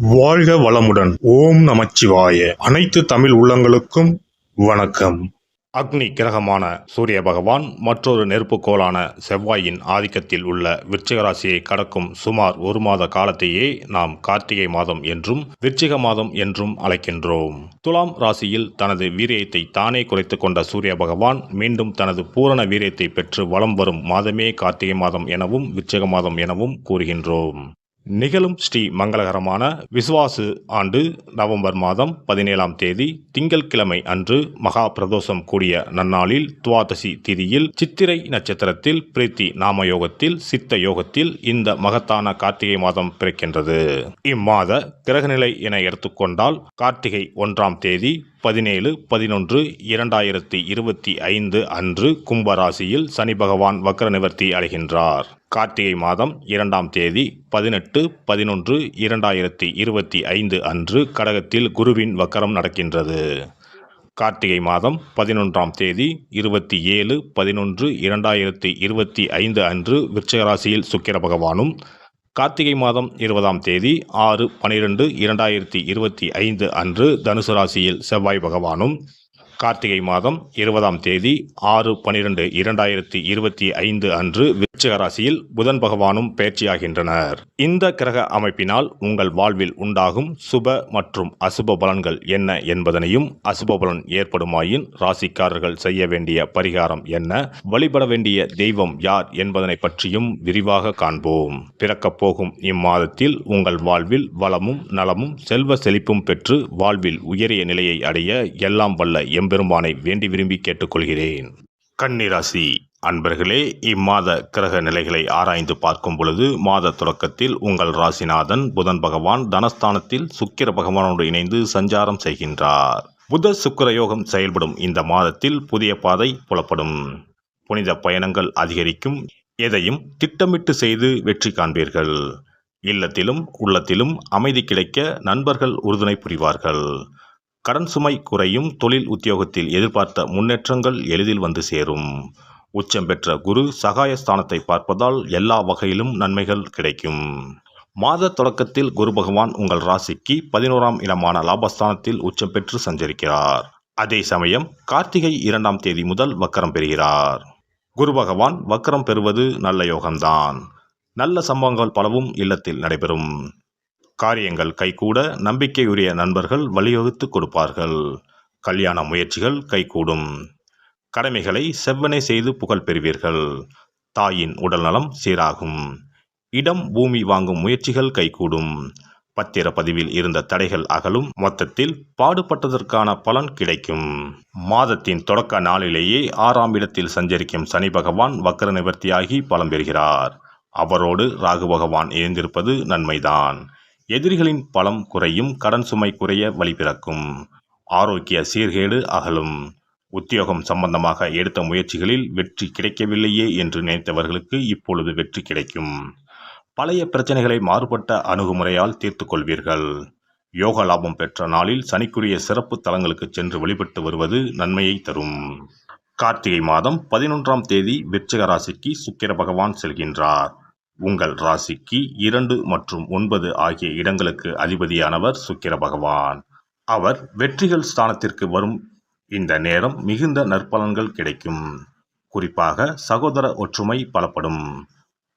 வாழ்க வளமுடன். ஓம் நமச்சிவாய. அனைத்து தமிழ் உள்ளங்களுக்கும் வணக்கம். அக்னி கிரகமான சூரிய பகவான் மற்றொரு நெருப்புக்கோளான செவ்வாயின் ஆதிக்கத்தில் உள்ள விருச்சிக ராசியை கடக்கும் சுமார் ஒரு மாத காலத்தையே நாம் கார்த்திகை மாதம் என்றும் விருச்சிக மாதம் என்றும் அழைக்கின்றோம். துலாம் ராசியில் தனது வீரியத்தை தானே குறைத்து கொண்ட சூரிய பகவான் மீண்டும் தனது பூரண வீரியத்தை பெற்று வலம் வரும் மாதமே கார்த்திகை மாதம் எனவும் விருச்சிக மாதம் எனவும் கூறுகின்றோம். நிகழும் ஸ்ரீ மங்களகரமான விசுவாசு ஆண்டு நவம்பர் மாதம் 17ஆம் தேதி திங்கட்கிழமை அன்று மகா பிரதோஷம் கூடிய நன்னாளில் துவாதசி திதியில் சித்திரை நட்சத்திரத்தில் பிரீத்தி நாமயோகத்தில் சித்த யோகத்தில் இந்த மகத்தான கார்த்திகை மாதம் பிறக்கின்றது. இம்மாத கிரகநிலை என எடுத்துக்கொண்டால் கார்த்திகை 1ஆம் தேதி 17/11/2025 அன்று கும்பராசியில் சனி பகவான் வக்ர நிவர்த்தி அடைகின்றார். கார்த்திகை மாதம் 2ஆம் தேதி 18/11/2025 அன்று கடகத்தில் குருவின் வக்கரம் நடக்கின்றது. கார்த்திகை மாதம் 11ஆம் தேதி 27/11/2025 அன்று விருச்சிக ராசியில் சுக்கிர பகவானும், கார்த்திகை மாதம் 20ஆம் தேதி 6/12/2025 அன்று தனுசு ராசியில் செவ்வாய் பகவானும், கார்த்திகை மாதம் 20ஆம் தேதி 6/12/2025 அன்று விருச்சிக ராசியில் புதன் பகவானும் பயிற்சியாகின்றனர். இந்த கிரக அமைப்பினால் உங்கள் வாழ்வில் உண்டாகும் சுப மற்றும் அசுப பலன்கள் என்ன என்பதனையும், அசுப பலன் ஏற்படுமாயின் ராசிக்காரர்கள் செய்ய வேண்டிய பரிகாரம் என்ன, வழிபட வேண்டிய தெய்வம் யார் என்பதனை பற்றியும் விரிவாக காண்போம். பிறக்கப் போகும் இம்மாதத்தில் உங்கள் வாழ்வில் வளமும் நலமும் செல்வ செழிப்பும் பெற்று வாழ்வில் உயரிய நிலையை அடைய எல்லாம் வல்ல எம்பெருமானை வேண்டி விரும்பி கேட்டுக்கொள்கிறேன். கன்னிராசி அன்பர்களே, இம்மாத கிரக நிலைகளை ஆராய்ந்து பார்க்கும் பொழுது மாத தொடக்கத்தில் உங்கள் ராசிநாதன் புதன் பகவான் தனஸ்தானத்தில் சுக்கிர பகவானோடு இணைந்து சஞ்சாரம் செய்கின்றார். புத சுக்கிர யோகம் செயல்படும் இந்த மாதத்தில் புதிய பாதை புலப்படும். புனித பயணங்கள் அதிகரிக்கும். எதையும் திட்டமிட்டு செய்து வெற்றி காண்பீர்கள். இல்லத்திலும் உள்ளத்திலும் அமைதி கிடைக்க நண்பர்கள் உறுதுணை புரிவார்கள். கடன் சுமை குறையும். தொழில் உத்தியோகத்தில் எதிர்பார்த்த முன்னேற்றங்கள் எளிதில் வந்து சேரும். உச்சம் பெற்ற குரு சகாயஸ்தானத்தை பார்ப்பதால் எல்லா வகையிலும் நன்மைகள் கிடைக்கும். மாத தொடக்கத்தில் குரு பகவான் உங்கள் ராசிக்கு 11ஆம் இடமான லாபஸ்தானத்தில் உச்சம் பெற்று சஞ்சரிக்கிறார். அதே சமயம் கார்த்திகை 2ஆம் தேதி முதல் வக்கரம் பெறுகிறார். குரு பகவான் வக்கரம் பெறுவது நல்ல யோகம்தான். நல்ல சம்பவங்கள் பலவும் இல்லத்தில் நடைபெறும். காரியங்கள் கைகூட நம்பிக்கையுரிய நண்பர்கள் வழிவகுத்து கொடுப்பார்கள். கல்யாண முயற்சிகள் கைகூடும். கடமைகளை செவ்வனே செய்து புகழ் பெறுவீர்கள். தாயின் உடல்நலம் சீராகும். இடம் பூமி வாங்கும் முயற்சிகள் கைகூடும். பத்திர பதிவில் இருந்த தடைகள் அகலும். மொத்தத்தில் பாடுபட்டதற்கான பலன் கிடைக்கும். மாதத்தின் தொடக்க நாளிலேயே 6ஆம் இடத்தில் சஞ்சரிக்கும் சனி பகவான் வக்ர நிவர்த்தியாகி பலம் பெறுகிறார். அவரோடு ராகு பகவான் இணைந்திருப்பது நன்மைதான். எதிரிகளின் பலம் குறையும். கடன் சுமை குறைய வழி பிறக்கும். ஆரோக்கிய சீர்கேடு அகலும். உத்தியோகம் சம்பந்தமாக எடுத்த முயற்சிகளில் வெற்றி கிடைக்கவில்லையே என்று நினைத்தவர்களுக்கு இப்பொழுது வெற்றி கிடைக்கும். பழைய பிரச்சனைகளை மாறுபட்ட அணுகுமுறையால் தீர்த்து கொள்வீர்கள். யோக லாபம் பெற்ற நாளில் சனிக்குரிய சிறப்பு தலங்களுக்கு சென்று வழிபட்டு வருவது நன்மையை தரும். கார்த்திகை மாதம் 11ஆம் தேதி விருச்சிக ராசிக்கு சுக்கிர பகவான் செல்கின்றார். உங்கள் ராசிக்கு 2 மற்றும் 9 ஆகிய இடங்களுக்கு அதிபதியானவர் சுக்கிர பகவான். அவர் வெற்றிகள் ஸ்தானத்திற்கு வரும் இந்த நேரம் மிகுந்த நற்பலன்கள் கிடைக்கும். குறிப்பாக சகோதர ஒற்றுமை பலப்படும்.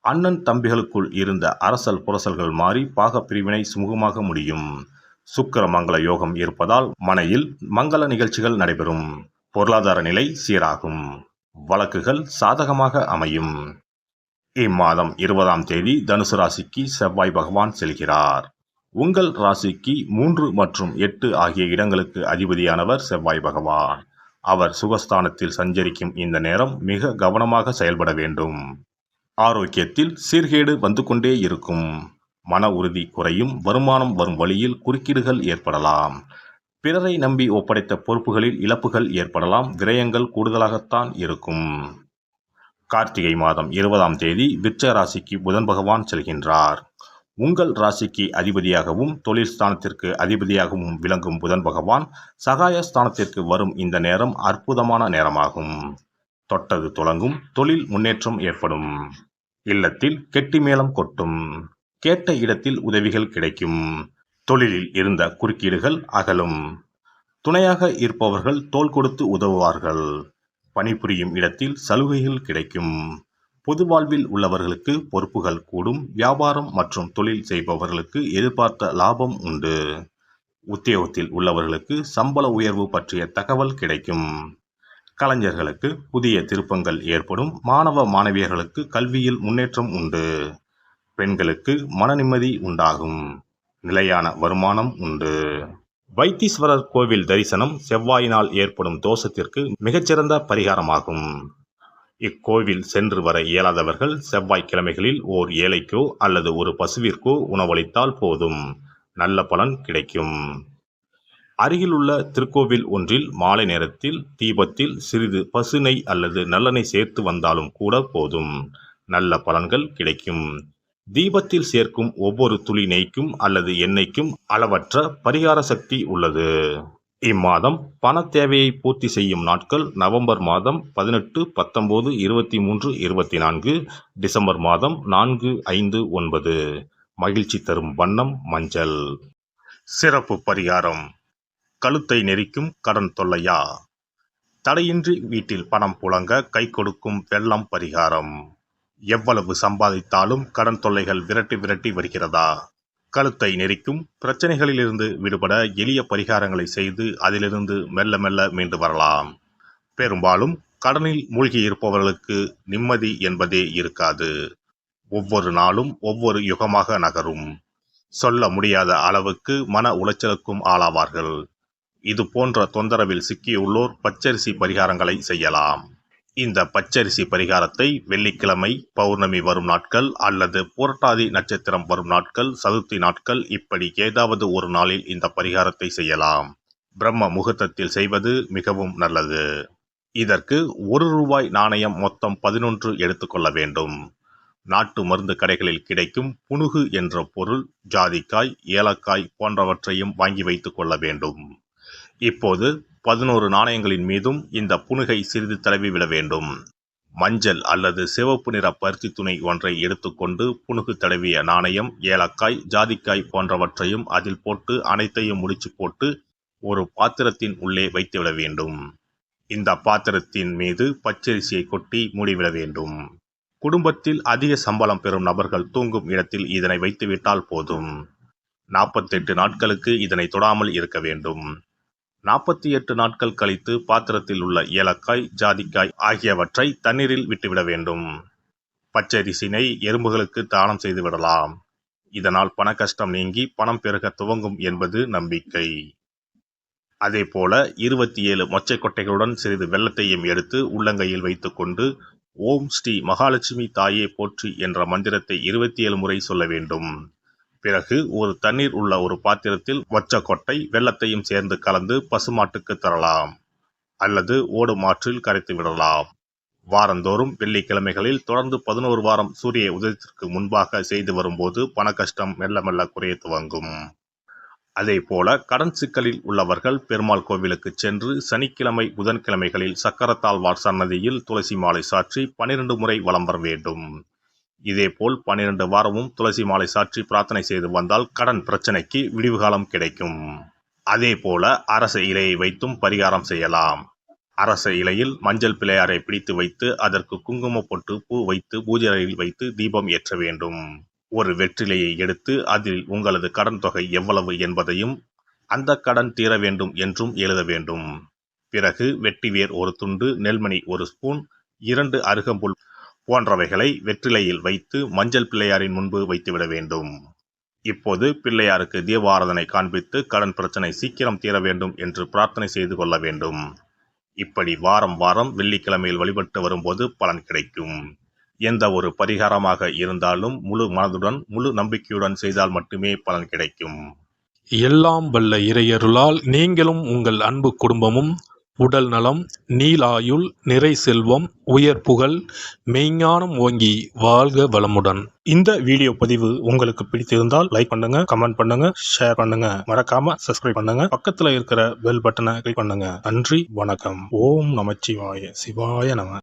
அண்ணன் தம்பிகளுக்குள் இருந்த அரசல் புரசல்கள் மாறி பாக பிரிவினை சுமூகமாக முடியும். சுக்கிர மங்கள யோகம் இருப்பதால் மனையில் மங்கள நிகழ்ச்சிகள் நடைபெறும். பொருளாதார நிலை சீராகும். வழக்குகள் சாதகமாக அமையும். இம்மாதம் 20ஆம் தேதி தனுசு ராசிக்கு செவ்வாய் பகவான் செல்கிறார். உங்கள் ராசிக்கு 3 மற்றும் 8 ஆகிய இடங்களுக்கு அதிபதியானவர் செவ்வாய் பகவான். அவர் சுகஸ்தானத்தில் சஞ்சரிக்கும் இந்த நேரம் மிக கவனமாக செயல்பட வேண்டும். ஆரோக்கியத்தில் சீர்கேடு வந்து கொண்டே இருக்கும். மன உறுதி குறையும். வருமானம் வரும் வழியில் குறுக்கீடுகள் ஏற்படலாம். பிறரை நம்பி ஒப்படைத்த பொறுப்புகளில் இழப்புகள் ஏற்படலாம். விரயங்கள் கூடுதலாகத்தான் இருக்கும். கார்த்திகை மாதம் 20ஆம் தேதி விருச்சிக ராசிக்கு புதன் பகவான் செல்கின்றார். உங்கள் ராசிக்கு அதிபதியாகவும் தொழில் ஸ்தானத்திற்கு அதிபதியாகவும் விளங்கும் புதன் பகவான் சகாயஸ்தானத்திற்கு வரும் இந்த நேரம் அற்புதமான நேரமாகும். தொட்டது துலங்கும். தொழில் முன்னேற்றம் ஏற்படும். இல்லத்தில் கெட்டி மேளம் கொட்டும். கேட்ட இடத்தில் உதவிகள் கிடைக்கும். தொழிலில் இருந்த குறுக்கீடுகள் அகலும். துணையாக இருப்பவர்கள் தோள் கொடுத்து உதவுவார்கள். பணிபுரியும் இடத்தில் சலுகைகள் கிடைக்கும். பொது வாழ்வில் உள்ளவர்களுக்கு பொறுப்புகள் கூடும். வியாபாரம் மற்றும் தொழில் செய்பவர்களுக்கு எதிர்பார்த்த லாபம் உண்டு. உத்தியோகத்தில் உள்ளவர்களுக்கு சம்பள உயர்வு பற்றிய தகவல் கிடைக்கும். கலைஞர்களுக்கு புதிய திருப்பங்கள் ஏற்படும். மாணவ மாணவியர்களுக்கு கல்வியில் முன்னேற்றம் உண்டு. பெண்களுக்கு மன நிம்மதி உண்டாகும். நிலையான வருமானம் உண்டு. வைத்தீஸ்வரர் கோவில் தரிசனம் செவ்வாயினால் ஏற்படும் தோஷத்திற்கு மிகச்சிறந்த பரிகாரமாகும். இக்கோவில் சென்று வர இயலாதவர்கள் செவ்வாய்க்கிழமைகளில் ஓர் ஏழைக்கோ அல்லது ஒரு பசுவிற்கோ உணவளித்தால் போதும், நல்ல பலன் கிடைக்கும். அருகிலுள்ள திருக்கோவில் ஒன்றில் மாலை நேரத்தில் தீபத்தில் சிறிது பசு நெய் அல்லது நல்லெண்ணெய் சேர்த்து வந்தாலும் கூட போதும், நல்ல பலன்கள் கிடைக்கும். தீபத்தில் சேர்க்கும் ஒவ்வொரு துளி நெய்க்கும் அல்லது எண்ணெய்க்கும் அளவற்ற பரிகார சக்தி உள்ளது. இம்மாதம் பண தேவையை பூர்த்தி செய்யும் நாட்கள் நவம்பர் மாதம் 18, 19, 23, 24, டிசம்பர் மாதம் 4, 5, 9. மகிழ்ச்சி தரும் வண்ணம் மஞ்சள். சிறப்பு பரிகாரம். கழுத்தை நெரிக்கும் கடன் தொல்லையா? தடையின்றி வீட்டில் பணம் புழங்க கை கொடுக்கும் வெள்ளம் பரிகாரம். எவ்வளவு சம்பாதித்தாலும் கடன் தொல்லைகள் விரட்டி விரட்டி வருகிறதா? கழுத்தை நெரிக்கும் பிரச்சனைகளிலிருந்து விடுபட எளிய பரிகாரங்களை செய்து அதிலிருந்து மெல்ல மெல்ல மீண்டு வரலாம். பெரும்பாலும் கடனில் மூழ்கி இருப்பவர்களுக்கு நிம்மதி என்பதே இருக்காது. ஒவ்வொரு நாளும் ஒவ்வொரு யுகமாக நகரும். சொல்ல முடியாத அளவுக்கு மன உளைச்சலுக்கும் ஆளாவார்கள். இது போன்ற தொந்தரவில் சிக்கியுள்ளோர் பச்சரிசி பரிகாரங்களை செய்யலாம். இந்த பச்சரிசி பரிகாரத்தை வெள்ளிக்கிழமை, பௌர்ணமி வரும் நாட்கள் அல்லது புரட்டாதி நட்சத்திரம் வரும் நாட்கள், சதுர்த்தி நாட்கள் இப்படி ஏதாவது ஒரு நாளில் இந்த பரிகாரத்தை செய்யலாம். பிரம்ம முகூர்த்தத்தில் செய்வது மிகவும் நல்லது. இதற்கு ₹1 நாணயம் மொத்தம் 11 எடுத்துக்கொள்ள வேண்டும். நாட்டு மருந்து கடைகளில் கிடைக்கும் புனுகு என்ற பொருள், ஜாதிக்காய், ஏலக்காய் போன்றவற்றையும் வாங்கி வைத்துக் கொள்ள வேண்டும். இப்போது 11 நாணயங்களின் மீதும் இந்த புனுகை சிறிது தடவி விட வேண்டும். மஞ்சள் அல்லது சிவப்பு நிற பருத்தி துணி ஒன்றை எடுத்துக்கொண்டு புனுகு தடவிய நாணயம், ஏலக்காய், ஜாதிக்காய் போன்றவற்றையும் அதில் போட்டு அனைத்தையும் முடிச்சு போட்டு ஒரு பாத்திரத்தின் உள்ளே வைத்துவிட வேண்டும். இந்த பாத்திரத்தின் மீது பச்சரிசியை கொட்டி மூடிவிட வேண்டும். குடும்பத்தில் அதிக சம்பளம் பெறும் நபர்கள் தூங்கும் இடத்தில் இதனை வைத்துவிட்டால் போதும். 48 நாட்களுக்கு இதனை தொடாமல் இருக்க வேண்டும். 48 நாட்கள் கழித்து பாத்திரத்தில் உள்ள ஏலக்காய், ஜாதிக்காய் ஆகியவற்றை தண்ணீரில் விட்டுவிட வேண்டும். பச்சரிசினை எறும்புகளுக்கு தானம் செய்து விடலாம். இதனால் பண கஷ்டம் நீங்கி பணம் பெருக துவங்கும் என்பது நம்பிக்கை. அதேபோல 27 மொச்சை கொட்டைகளுடன் சிறிது வெல்லத்தையும் எடுத்து உள்ளங்கையில் வைத்துக்கொண்டு ஓம் ஸ்ரீ மகாலட்சுமி தாயே போற்றி என்ற மந்திரத்தை 27 முறை சொல்ல வேண்டும். பிறகு ஒரு தண்ணீர் உள்ள ஒரு பாத்திரத்தில் மொச்சக்கொட்டை வெல்லத்தையும் சேர்ந்து கலந்து பசுமாட்டுக்கு தரலாம் அல்லது ஓடும் ஆற்றில் கரைத்து விடலாம். வாரந்தோறும் வெள்ளிக்கிழமைகளில் தொடர்ந்து 11 வாரம் சூரிய உதயத்திற்கு முன்பாக செய்து வரும்போது பண கஷ்டம் மெல்ல மெல்ல குறைய துவங்கும். அதே போல கடன் சிக்கலில் உள்ளவர்கள் பெருமாள் கோவிலுக்கு சென்று சனிக்கிழமை, புதன்கிழமைகளில் சக்கரத்தாழ்வார் சன்னதியில் துளசி மாலை சாற்றி 12 முறை வலம் வர வேண்டும். இதேபோல் 12 வாரமும் துளசி மாலை சாற்றி பிரார்த்தனை செய்து வந்தால் கடன் பிரச்சனைக்கு விடிவு காலம் கிடைக்கும். அதே போல அரச இலையை வைத்தும் பரிகாரம் செய்யலாம். அரச இலையில் மஞ்சள் பிள்ளையாரை பிடித்து வைத்து அதற்கு குங்கும பொட்டு, பூ வைத்து பூஜை அறையில் வைத்து தீபம் ஏற்ற வேண்டும். ஒரு வெற்றிலையை எடுத்து அதில் உங்களது கடன் தொகை எவ்வளவு என்பதையும் அந்த கடன் தீர வேண்டும் என்றும் எழுத வேண்டும். பிறகு வெட்டிவேர் ஒரு துண்டு, நெல்மணி 1 ஸ்பூன், 2 அருகம்புல் போன்றவைகளை வெற்றிலையில் வைத்து மஞ்சள் பிள்ளையாரின் முன்பு வைத்துவிட வேண்டும். இப்போது பிள்ளையாருக்கு தீபாராதனை காண்பித்து கடன் பிரச்சனை சீக்கிரம் தீர வேண்டும் என்று பிரார்த்தனை செய்து கொள்ள வேண்டும். இப்படி வாரம் வாரம் வெள்ளிக்கிழமையில் வழிபட்டு வரும்போது பலன் கிடைக்கும். எந்த ஒரு பரிகாரமாக இருந்தாலும் முழு மனதுடன் முழு நம்பிக்கையுடன் செய்தால் மட்டுமே பலன் கிடைக்கும். எல்லாம் வல்ல இறையருளால் நீங்களும் உங்கள் அன்பு குடும்பமும் உடல் நலம், நீலாயுள், நிறை செல்வம், உயர் புகழ், மெய்ஞானம் ஓங்கி வாழ்க வளமுடன். இந்த வீடியோ பதிவு உங்களுக்கு பிடித்திருந்தால் லைக் பண்ணுங்க, கமெண்ட் பண்ணுங்க, ஷேர் பண்ணுங்க, மறக்காம சப்ஸ்கிரைப் பண்ணுங்க, பக்கத்துல இருக்கிற பெல் பட்டனை கிளிக் பண்ணுங்க. நன்றி, வணக்கம். ஓம் நமச்சிவாய. சிவாய நம.